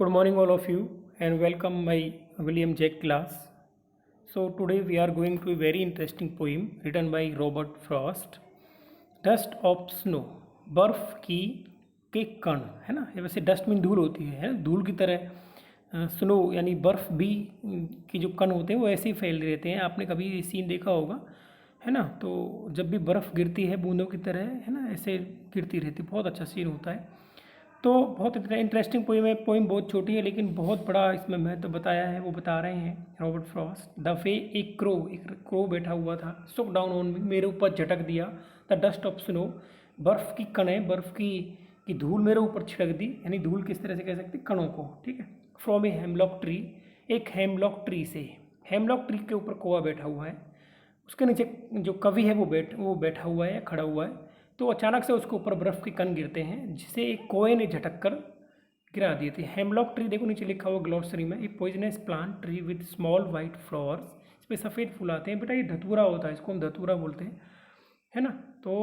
Good morning all of you and welcome my William Jack class. So today we are going to a very interesting poem written by Robert Frost. Dust of snow, बर्फ की के कण, है ना। ये वैसे dust mean धूल होती है धूल की तरह स्नो यानी बर्फ़ भी की जो कण होते हैं वो ऐसे ही फैल रहते हैं। आपने कभी ये सीन देखा होगा, है ना। तो जब भी बर्फ़ गिरती है बूंदों की तरह, है ना, ऐसे गिरती रहती है। बहुत अच्छा सीन होता है। तो बहुत इंटरेस्टिंग पोइम है। पोइम बहुत छोटी है लेकिन बहुत बड़ा इसमें महत्व बताया है। वो बता रहे हैं रॉबर्ट फ्रॉस्ट। द वे एक क्रो बैठा हुआ था, सुक डाउन ऑन मी, मेरे ऊपर झटक दिया। द डस्ट ऑफ स्नो, बर्फ़ की कणें, बर्फ़ की धूल मेरे ऊपर छिड़क दी। यानी धूल किस तरह से कह सकते, कणों को, ठीक है। फ्रॉम ए हेमलॉक ट्री, एक हेमलॉक ट्री से। हेमलॉक ट्री के ऊपर कौवा बैठा हुआ है, उसके नीचे जो कवि है वो बैठा हुआ है, खड़ा हुआ है। तो अचानक से उसके ऊपर बर्फ़ के कण गिरते हैं जिसे एक कौवे ने झटक कर गिरा दिए थे। हेमलॉक ट्री, देखो नीचे लिखा हुआ ग्लॉसरी में, ए poisonous plant tree with small white flowers. इस पर सफ़ेद फूल आते हैं। बेटा ये धतूरा होता है, इसको हम धतूरा बोलते हैं, है ना। तो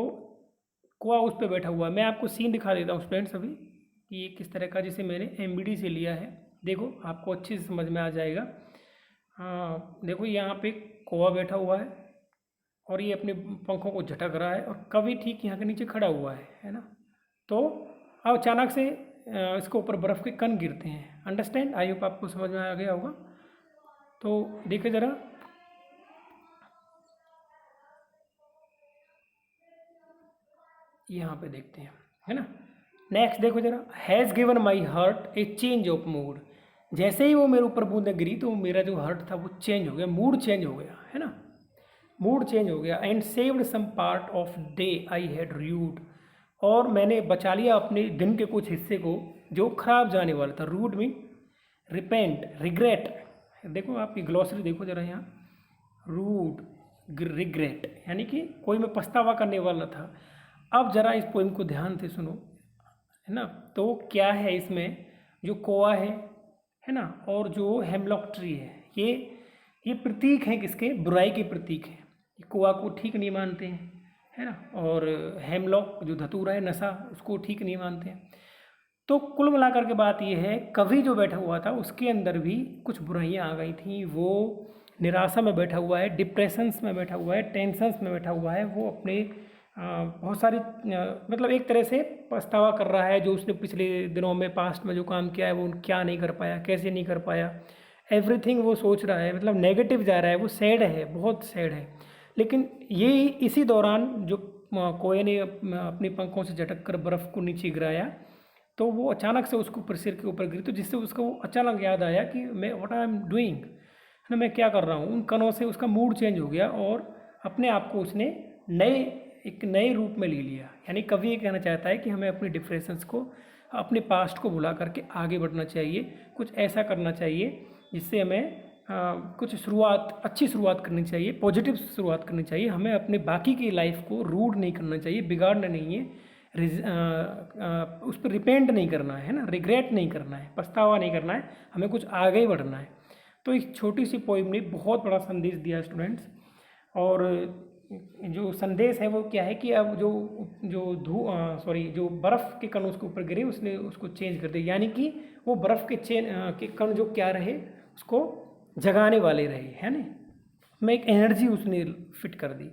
कौवा उस पर बैठा हुआ है। मैं आपको सीन दिखा देता हूँ स्टूडेंट्स अभी कि ये किस तरह का, जिसे मैंने MBD से लिया है। देखो आपको अच्छे से समझ में आ जाएगा। हाँ देखो यहाँ पे कौवा बैठा हुआ है और ये अपने पंखों को झटक रहा है और कवि ठीक यहाँ के नीचे खड़ा हुआ है ना। तो अब अचानक से इसके ऊपर बर्फ़ के कण गिरते हैं। अंडरस्टैंड, आई होप आपको समझ में आ गया होगा। तो देखिए ज़रा, यहाँ पे देखते हैं, है ना। नेक्स्ट देखो ज़रा, has given my heart A change of mood. जैसे ही वो मेरे ऊपर बूंदें गिरी तो मेरा जो हार्ट था वो चेंज हो गया, मूड चेंज हो गया, है ना। मूड चेंज हो गया। And saved some part of day I had rude, और मैंने बचा लिया अपने दिन के कुछ हिस्से को जो खराब जाने वाला था। Rude mean repent, regret. देखो आपकी ग्लॉसरी देखो जरा यहाँ, रूड रिग्रेट यानी कि कोई मैं पछतावा करने वाला था। अब जरा इस पोइम को ध्यान से सुनो, है ना। तो क्या है इसमें, जो कौवा है ना, और जो हेमलॉक ट्री है, ये प्रतीक हैं किसके, बुराई के प्रतीक हैं। कौवा को ठीक नहीं मानते हैं, है ना, और हेमलॉक जो धतूरा है, नशा, उसको ठीक नहीं मानते हैं। तो कुल मिलाकर के बात ये है, कवि जो बैठा हुआ था उसके अंदर भी कुछ बुराइयां आ गई थी। वो निराशा में बैठा हुआ है, डिप्रेशंस में बैठा हुआ है, टेंशंस में बैठा हुआ है। वो अपने बहुत सारी मतलब एक तरह से पछतावा कर रहा है, जो उसने पिछले दिनों में, पास्ट में जो काम किया है वो क्या नहीं कर पाया, कैसे नहीं कर पाया, एवरीथिंग वो सोच रहा है। मतलब नेगेटिव जा रहा है, वो सैड है, बहुत सैड है। लेकिन ये इसी दौरान जो कोए ने अपने पंखों से झटक कर बर्फ़ को नीचे गिराया, तो वो अचानक से उसको ऊपर, सिर के ऊपर गिरी, तो जिससे उसको वो अचानक याद आया कि मैं व्हाट आई एम डूइंग, है ना, मैं क्या कर रहा हूँ। उन कणों से उसका मूड चेंज हो गया और अपने आप को उसने एक नए रूप में ले लिया। यानी कवि ये कहना चाहता है कि हमें अपने डिप्रेशंस को, अपने पास्ट को भुला करके आगे बढ़ना चाहिए। कुछ ऐसा करना चाहिए जिससे हमें कुछ अच्छी शुरुआत करनी चाहिए, पॉजिटिव शुरुआत करनी चाहिए। हमें अपने बाकी की लाइफ को रूड नहीं करना चाहिए, बिगाड़ना नहीं है, उस पर रिपेंट नहीं करना है ना, रिग्रेट नहीं करना है, पछतावा नहीं करना है, हमें कुछ आगे ही बढ़ना है। तो एक छोटी सी पोइम ने बहुत बड़ा संदेश दिया स्टूडेंट्स। और जो संदेश है वो क्या है कि अब जो बर्फ़ के कण उसके ऊपर गिरे, उसने उसको चेंज कर दिया। यानी कि वो बर्फ़ के कण जो क्या रहे, उसको जगाने वाले रहे, है ना। में एक एनर्जी उसने फिट कर दी।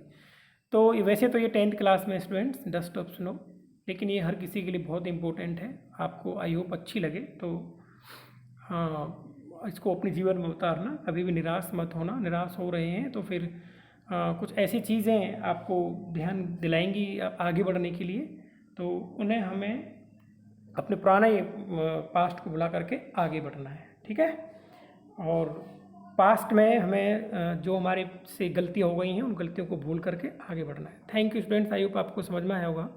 तो वैसे तो ये 10th क्लास में स्टूडेंट्स, डस्ट ऑफ स्नो, लेकिन ये हर किसी के लिए बहुत इंपॉर्टेंट है। आपको आई होप अच्छी लगे। तो हाँ, इसको अपने जीवन में उतारना, कभी भी निराश मत होना। निराश हो रहे हैं तो फिर कुछ ऐसी चीज़ें आपको ध्यान दिलाएंगी आगे बढ़ने के लिए, तो उन्हें हमें अपने पुराने पास्ट को भुला करके आगे बढ़ना है, ठीक है। और पास्ट में हमें जो हमारे से गलतियाँ हो गई हैं उन गलतियों को भूल करके आगे बढ़ना है। Thank you students, I hope आपको समझ में आया होगा।